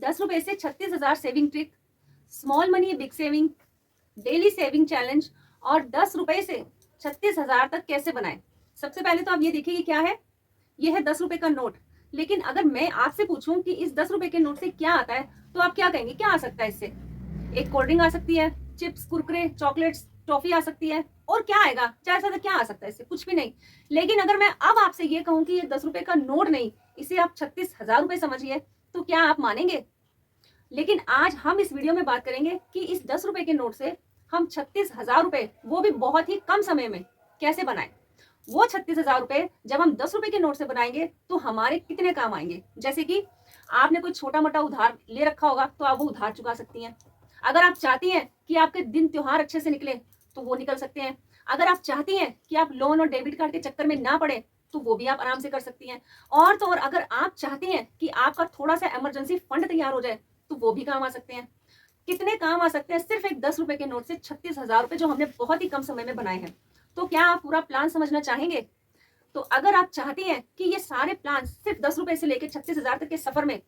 10 रुपए से 36,000 saving trick, small money big saving, daily saving challenge और 10 रुपए से 36,000 तक कैसे बनाएं। सबसे पहले तो आप ये देखिए कि क्या है। ये है 10 रुपए का नोट। लेकिन अगर मैं आपसे पूछूं कि इस 10 रुपए के नोट से क्या आता है, तो आप क्या कहेंगे? क्या आ सकता है इससे? एक कोल्ड ड्रिंक आ सकती है, चिप्स, कुरकुरे, चॉकलेट्स, टॉफी आ सकती है, और क्या आएगा? चाय से क्या आ सकता है इससे? कुछ भी नहीं। लेकिन अगर मैं अब आपसे ये कहूं कि ये 10 रुपए का नोट नहीं, इसे आप 36,000 रुपए समझिए, तो क्या आप मानेंगे? लेकिन आज हम इस वीडियो में बात करेंगे कि इस 10 रुपए के नोट से हम 36,000 रुपए, वो भी बहुत ही कम समय में, कैसे बनाएं। वो 36,000 रुपए जब हम 10 रुपए के नोट से बनाएंगे तो हमारे कितने काम आएंगे। जैसे कि आपने कोई छोटा मोटा उधार ले रखा होगा तो आप वो उधार चुका सकती हैं। अगर आप चाहती हैं कि आपके दिन त्योहार अच्छे से निकले तो वो निकल सकते हैं। अगर आप चाहती हैं कि आप लोन और डेबिट कार्ड के चक्कर में ना पड़े तो वो भी आप आराम से कर सकती हैं। और तो और अगर आप चाहती हैं कि आपका थोड़ा सा इमरजेंसी फंड तैयार हो जाए तो वो भी काम आ सकते हैं। कितने काम आ सकते हैं सिर्फ एक 10 रुपए के नोट से 36,000 रुपए, जो हमने बहुत ही कम समय में बनाए हैं। तो क्या आप पूरा प्लान समझना चाहेंगे? तो अगर आप चाहती हैं कि ये सारे प्लान सिर्फ 10 रुपए से लेकर 36,000 तक के सफर में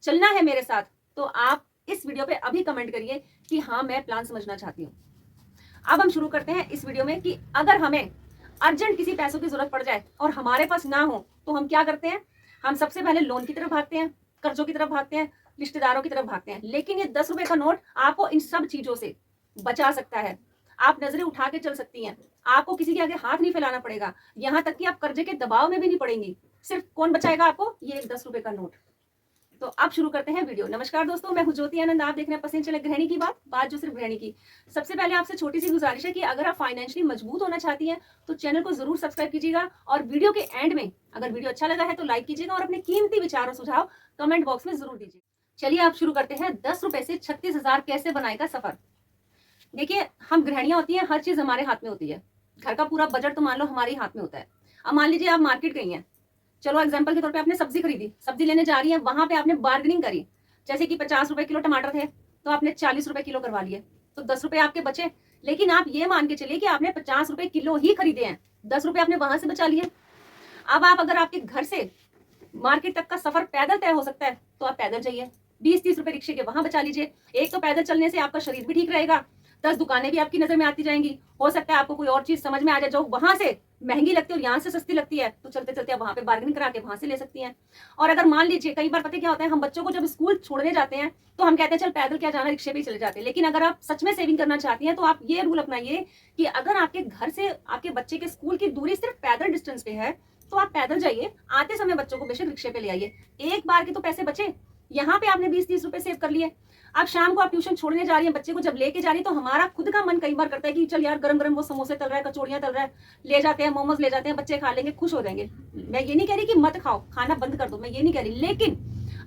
चलना है मेरे साथ, तो आप इस वीडियो पे अभी कमेंट करिए कि हाँ, मैं प्लान समझना चाहती हूँ। अब हम शुरू करते हैं इस वीडियो में कि अगर हमें अर्जेंट किसी पैसों की जरूरत पड़ जाए और हमारे पास ना हो तो हम क्या करते हैं। हम सबसे पहले लोन की तरफ भागते हैं, कर्जों की तरफ भागते हैं, रिश्तेदारों की तरफ भागते हैं। लेकिन ये 10 रुपए का नोट आपको इन सब चीजों से बचा सकता है। आप नजरें उठा के चल सकती हैं, आपको किसी के आगे हाथ नहीं फैलाना पड़ेगा, यहाँ तक कि आप कर्जे के दबाव में भी नहीं पड़ेंगी। सिर्फ कौन बचाएगा आपको? ये 10 रुपए का नोट। तो अब शुरू करते हैं वीडियो। नमस्कार दोस्तों, मैं हूं ज्योति आनंद। आप देख रहे हैं पसंद चले गृहिणी की बात जो सिर्फ गृहिणी की। सबसे पहले आपसे छोटी सी गुजारिश है कि अगर आप फाइनेंशियली मजबूत होना चाहती हैं तो चैनल को जरूर सब्सक्राइब कीजिएगा, और वीडियो के एंड में अगर वीडियो अच्छा लगा है तो लाइक कीजिएगा, और अपने कीमती विचार और सुझाव कमेंट बॉक्स में जरूर दीजिए। चलिए आप शुरू करते हैं 10 रुपए से 36,000 कैसे बनाएगा सफर। देखिए, हम गृहिणियां होती हैं, हर चीज हमारे हाथ में होती है। घर का पूरा बजट तो मान लो हमारे हाथ में होता है। अब मान लीजिए आप मार्केट गई हैं, चलो एग्जाम्पल के तौर पे आपने सब्जी खरीदी, सब्जी लेने जा रही है, वहां पे आपने बार्गेनिंग करी। जैसे कि 50 रुपए किलो टमाटर थे तो आपने 40 रुपए किलो करवा लिए, तो 10 रुपए आपके बचे। लेकिन आप ये मान के चलिए कि आपने 50 रुपए किलो ही खरीदे हैं, 10 रुपए आपने वहां से बचा लिए। अब आप अगर आपके घर से मार्केट तक का सफर पैदल तय हो सकता है तो आप पैदल जाइए, 20-30 रुपए रिक्शे के वहां बचा लीजिए। एक तो पैदल चलने से आपका शरीर भी ठीक रहेगा, 10 दुकानें भी आपकी नजर में आती जाएंगी। हो सकता है आपको कोई और चीज समझ में आ जाए जो वहां से महंगी लगती है और यहाँ से सस्ती लगती है, तो चलते चलते आप वहां पे बार्गेनिंग करा के वहां से ले सकती हैं। और अगर मान लीजिए, कई बार पता क्या होता है, हम बच्चों को जब स्कूल छोड़ने जाते हैं तो हम कहते हैं चल पैदल क्या जाना, रिक्शे पे ही चले जाते हैं। लेकिन अगर आप सच में सेविंग करना चाहती हैं तो आप ये रूल अपनाइए कि अगर आपके घर से आपके बच्चे के स्कूल की दूरी सिर्फ पैदल डिस्टेंस पे है तो आप पैदल जाइए, आते समय बच्चों को बेशक रिक्शे पे ले आइए। एक बार के तो पैसे बचे, यहाँ पे आपने 20-30 रुपए सेव कर लिए। अब शाम को आप ट्यूशन छोड़ने जा रही हैं, बच्चे को जब लेके जा रही है तो हमारा खुद का मन कई बार करता है कि चल यार, गरम गरम वो समोसे तल रहा है, कचौड़ियां तल रहा है, ले जाते हैं, मोमोज ले जाते हैं, बच्चे खा लेंगे, खुश हो जाएंगे। मैं ये नहीं कह रही कि मत खाओ, खाना बंद कर दो, मैं ये नहीं कह रही। लेकिन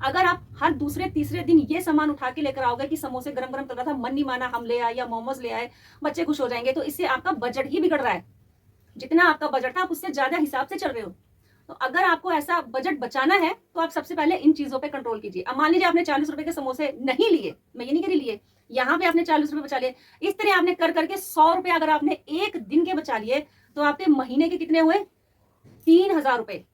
अगर आप हर दूसरे तीसरे दिन ये सामान उठा के लेकर आओगे कि समोसे गरम गरम तल रहा था, मन नहीं माना, हम ले आए या मोमोज ले आए, बच्चे खुश हो जाएंगे, तो इससे आपका बजट ही बिगड़ रहा है। जितना आपका बजट था आप उससे ज्यादा हिसाब से चल रहे हो। तो अगर आपको ऐसा बजट बचाना है तो आप सबसे पहले इन चीजों पे कंट्रोल कीजिए। अब मान लीजिए आपने 40 रुपए के समोसे नहीं लिए, मैं ये नहीं कह रही लिए, यहाँ पे आपने 40 रुपए बचा लिए। इस तरह आपने कर करके 100 रुपए अगर आपने एक दिन के बचा लिए तो आपके महीने के कितने हुए? 3,000 रुपए।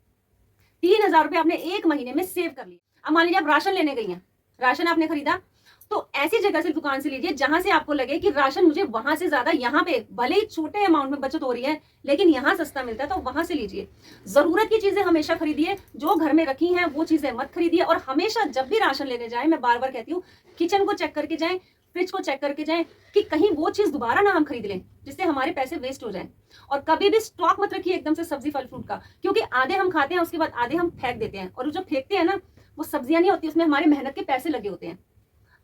3,000 रुपए आपने एक महीने में सेव कर लिए। अब मान लीजिए आप राशन लेने गई हैं, राशन आपने खरीदा, तो ऐसी जगह से दुकान से लीजिए जहां से आपको लगे कि राशन मुझे वहां से ज्यादा यहाँ पे भले ही छोटे अमाउंट में बचत हो रही है लेकिन यहाँ सस्ता मिलता है, तो वहां से लीजिए। जरूरत की चीजें हमेशा खरीदिए, जो घर में रखी हैं वो चीजें मत खरीदिए। और हमेशा जब भी राशन लेने जाए, मैं बार बार कहती हूँ, किचन को चेक करके जाएं, फ्रिज को चेक करके जाएं कि कहीं वो चीज दोबारा ना हम खरीद लें जिससे हमारे पैसे वेस्ट हो जाएं। और कभी भी स्टॉक मत रखिए एकदम से सब्जी फल फ्रूट का, क्योंकि आधे हम खाते हैं उसके बाद आधे हम फेंक देते हैं, और जो फेंकते हैं ना वो सब्जियां नहीं होती, उसमें हमारे मेहनत के पैसे लगे होते हैं।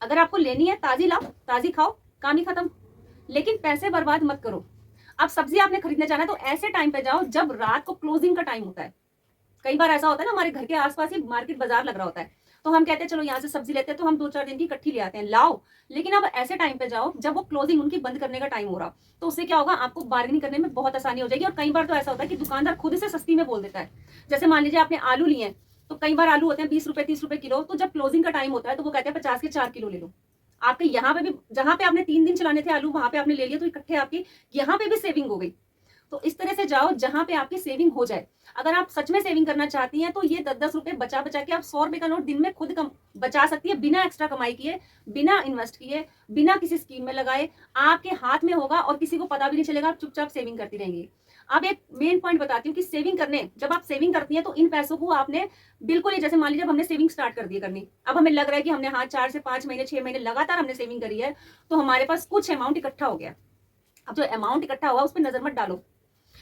अगर आपको लेनी है ताजी लाओ, ताजी खाओ, काम ही खत्म। लेकिन पैसे बर्बाद मत करो। अब सब्जी आपने खरीदने जाना है तो ऐसे टाइम पे जाओ जब रात को क्लोजिंग का टाइम होता है। कई बार ऐसा होता है ना, हमारे घर के आसपास ही मार्केट बाजार लग रहा होता है, तो हम कहते हैं चलो यहाँ से सब्जी लेते हैं, तो हम 2-4 दिन की इकट्ठी ले आते हैं, लाओ। लेकिन अब ऐसे टाइम पे जाओ जब वो क्लोजिंग उनकी बंद करने का टाइम हो रहा, तो उससे क्या होगा, आपको बार्गेनिंग करने में बहुत आसानी हो जाएगी। और कई बार तो ऐसा होता है कि दुकानदार खुद से सस्ती में बोल देता है। जैसे मान लीजिए आपने आलू लिए हैं, तो कई बार आलू होते हैं 20 रुपए 30 रुपए किलो, तो जब क्लोजिंग का टाइम होता है तो वो कहते हैं 50 के 4 किलो ले लो। आपके यहाँ पे भी, जहां पे आपने 3 दिन चलाने थे आलू, वहां पे आपने ले लिया, तो इकट्ठे आपकी यहाँ पे भी सेविंग हो गई। तो इस तरह से जाओ जहां पे आपकी सेविंग हो जाए। अगर आप सच में सेविंग करना चाहती हैं तो ये 10-10 रुपए बचा बचा के आप 100 रुपए का नोट दिन में खुद बचा सकती है, बिना एक्स्ट्रा कमाई किए, बिना इन्वेस्ट किए, बिना किसी स्कीम में लगाए। आपके हाथ में होगा और किसी को पता भी नहीं चलेगा, आप चुपचाप सेविंग करती रहेंगी। अब एक मेन पॉइंट बताती हूँ कि सेविंग करने, जब आप सेविंग करती हैं तो इन पैसों को आपने बिल्कुल ही, जैसे मान लीजिए जब हमने सेविंग स्टार्ट कर दी करनी, अब हमें लग रहा है कि हमने 4 से 5 महीने 6 महीने लगातार हमने सेविंग करी है, तो हमारे पास कुछ अमाउंट इकट्ठा हो गया। अब जो अमाउंट इकट्ठा हुआ उस पर नजर मत डालो।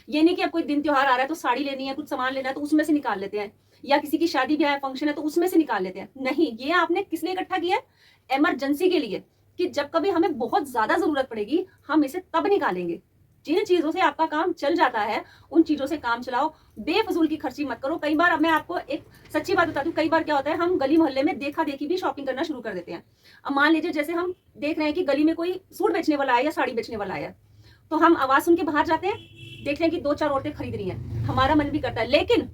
ये नहीं कि अब कोई दिन त्योहार आ रहा है तो साड़ी लेनी है, कुछ सामान लेना है तो उसमें से निकाल लेते हैं, या किसी की शादी ब्याह फंक्शन है तो उसमें से निकाल लेते हैं। नहीं, ये आपने किस लिए इकट्ठा किया है? इमरजेंसी के लिए, कि जब कभी हमें बहुत ज्यादा जरूरत पड़ेगी हम इसे तब निकालेंगे। जिन चीजों से आपका काम चल जाता है उन चीजों से काम चलाओ, बेफजूल की खर्ची मत करो। कई बार, अब मैं आपको एक सच्ची बात बताती हूँ, कई बार क्या होता है, हम गली मोहल्ले में देखा देखी भी शॉपिंग करना शुरू कर देते हैं। अब मान लीजिए जैसे हम देख रहे हैं कि गली में कोई सूट बेचने वाला है या साड़ी बेचने वाला है, तो हम आवाज सुन के बाहर जाते हैं, देख रहे हैं कि 2-4 औरतें खरीद रही हैं, हमारा मन भी करता है, लेकिन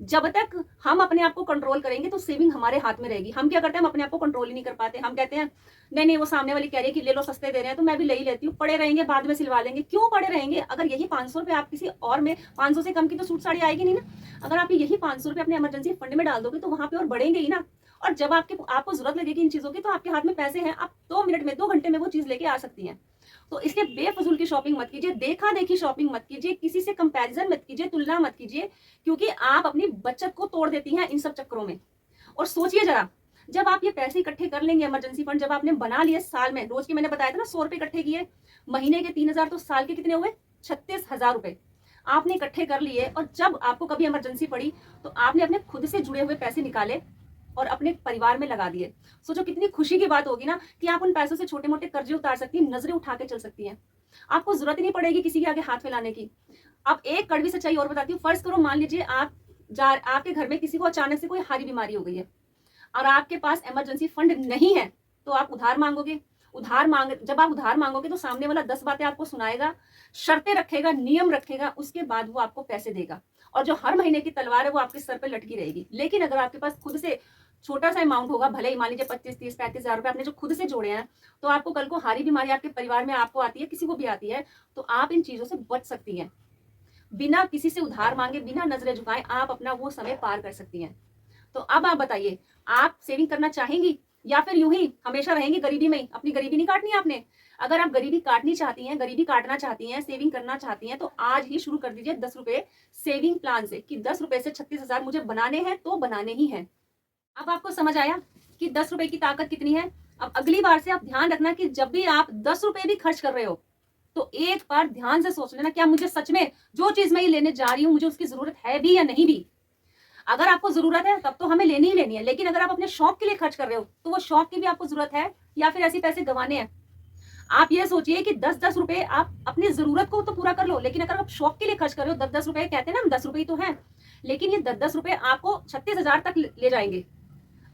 जब तक हम अपने आप को कंट्रोल करेंगे तो सेविंग हमारे हाथ में रहेगी। हम क्या करते हैं, हम अपने आप को कंट्रोल ही नहीं कर पाते। हम कहते हैं नहीं नहीं, वो सामने वाली कह रही है कि ले लो, सस्ते दे रहे हैं तो मैं भी ले ही लेती हूँ, पड़े रहेंगे, बाद में सिलवा लेंगे। क्यों पड़े रहेंगे? अगर यही 500 रुपए आप किसी और में, 500 से कम की तो सूट साड़ी आएगी नहीं ना। अगर आप यही 500 रुपए अपने इमरजेंसी फंड में डाल दोगे तो वहां पे और बढ़ेंगे ही ना। और जब आपको जरूरत लगेगी इन चीजों की तो आपके हाथ में पैसे हैं, आप 2 मिनट में, 2 घंटे में वो चीज लेके आ सकती हैं। तो इसलिए बेफजूल की शॉपिंग मत कीजिए, देखा देखी शॉपिंग मत कीजिए, किसी से कंपैरिजन मत कीजिए, तुलना मत कीजिए, क्योंकि आप अपनी बचत को तोड़ देती हैं इन सब चक्करों में। और सोचिए जरा, जब आप ये पैसे इकट्ठे कर लेंगे, इमरजेंसी फंड जब आपने बना लिए, साल में रोज के, मैंने बताया था ना 100 रुपए इकट्ठे किए, महीने के 3000, तो साल के कितने हुए? 36,000 रुपए आपने इकट्ठे कर लिए। और जब आपको कभी इमरजेंसी पड़ी तो आपने अपने खुद से जुड़े हुए पैसे निकाले और अपने परिवार में लगा दिए। सोचो कितनी खुशी की बात होगी ना, कि आप उन पैसों से छोटे मोटे कर्जे उतार सकती हैं, नजरें उठा के चल सकती हैं, आपको जरूरत ही नहीं पड़ेगी किसी के आगे हाथ फैलाने की। अब एक कड़वी सच्चाई और बताती हूँ, फर्ज करो मान लीजिए आपके घर में किसी को अचानक से कोई हारी बीमारी हो गई है और आपके पास इमरजेंसी फंड नहीं है, तो आप उधार मांगोगे। जब आप उधार मांगोगे तो सामने वाला 10 बातें आपको सुनाएगा, शर्तें रखेगा, नियम रखेगा, उसके बाद वो आपको पैसे देगा, और जो हर महीने की तलवार है वो आपके सर पर लटकी रहेगी। लेकिन अगर आपके पास खुद से छोटा सा अमाउंट होगा, भले ही मान लीजिए 25, 30, 35,000 रुपए आपने जो खुद से जोड़े हैं, तो आपको कल को हारी बीमारी आपके परिवार में आपको आती है, किसी को भी आती है, तो आप इन चीजों से बच सकती हैं। बिना किसी से उधार मांगे, बिना नजरें झुकाए आप अपना वो समय पार कर सकती हैं। तो अब आप बताइए, आप सेविंग करना चाहेंगी या फिर यूं ही हमेशा रहेंगी गरीबी में? अपनी गरीबी नहीं काटनी आपने। अगर आप गरीबी काटनी चाहती हैं, गरीबी काटना चाहती हैं, सेविंग करना चाहती हैं, तो आज ही शुरू कर दीजिए 10 रुपए सेविंग प्लान से, कि 10 रुपए से 36,000 मुझे बनाने हैं तो बनाने ही हैं। अब आपको समझ आया कि 10 रुपए की ताकत कितनी है। अब अगली बार से आप ध्यान रखना कि जब भी आप 10 रुपए भी खर्च कर रहे हो तो एक बार ध्यान से सोच लेना, क्या मुझे सच में जो चीज मैं ये लेने जा रही हूँ मुझे उसकी जरूरत है भी या नहीं भी। अगर आपको जरूरत है तब तो हमें लेनी ही लेनी है, लेकिन अगर आप अपने शौक के लिए खर्च कर रहे हो तो वो शौक की भी आपको जरूरत है या फिर ऐसे पैसे गंवाने हैं। आप ये सोचिए कि 10-10 रुपए आप अपनी जरूरत को तो पूरा कर लो, लेकिन अगर आप शौक के लिए खर्च कर रहे हो, 10-10 रुपए कहते हैं ना, 10 रुपए तो है, लेकिन ये 10-10 रुपए आपको 36,000 तक ले जाएंगे।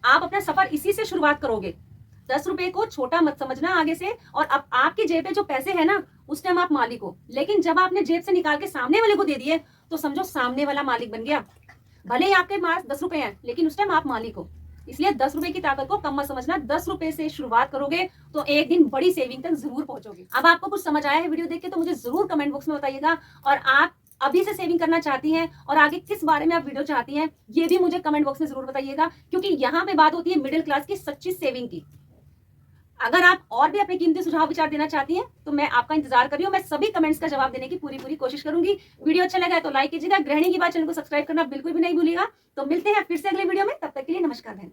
आप अपना सफर इसी से शुरुआत करोगे। 10 रुपए को छोटा मत समझना आगे से, और अब आपकी जेब में जो पैसे है ना उस टाइम आप मालिक हो, लेकिन जब आपने जेब से निकाल के सामने वाले को दे दिए तो समझो सामने वाला मालिक बन गया। भले ही आपके पास 10 रुपए हैं लेकिन उस टाइम आप मालिक हो। इसलिए 10 रुपए की ताकत को कम मत समझना। 10 रुपए से शुरुआत करोगे तो एक दिन बड़ी सेविंग तक जरूर पहुंचोगे। अब आपको कुछ समझ आया है वीडियो देख के तो मुझे जरूर कमेंट बॉक्स में बताइएगा, और आप अभी से सेविंग करना चाहती हैं और आगे किस बारे में आप वीडियो चाहती हैं ये भी मुझे कमेंट बॉक्स में जरूर बताइएगा, क्योंकि यहाँ पे बात होती है मिडिल क्लास की सच्ची सेविंग की। अगर आप और भी अपने कीमती सुझाव विचार देना चाहती हैं तो मैं आपका इंतजार कर रही हूँ। मैं सभी कमेंट्स का जवाब देने की पूरी कोशिश करूंगी। वीडियो अच्छा लगा है तो लाइक कीजिएगा, गृहिणी की बात चैनल को सब्सक्राइब करना बिल्कुल भी नहीं भूलिएगा। तो मिलते हैं फिर से अगले वीडियो में, तब तक के लिए नमस्कार बहन।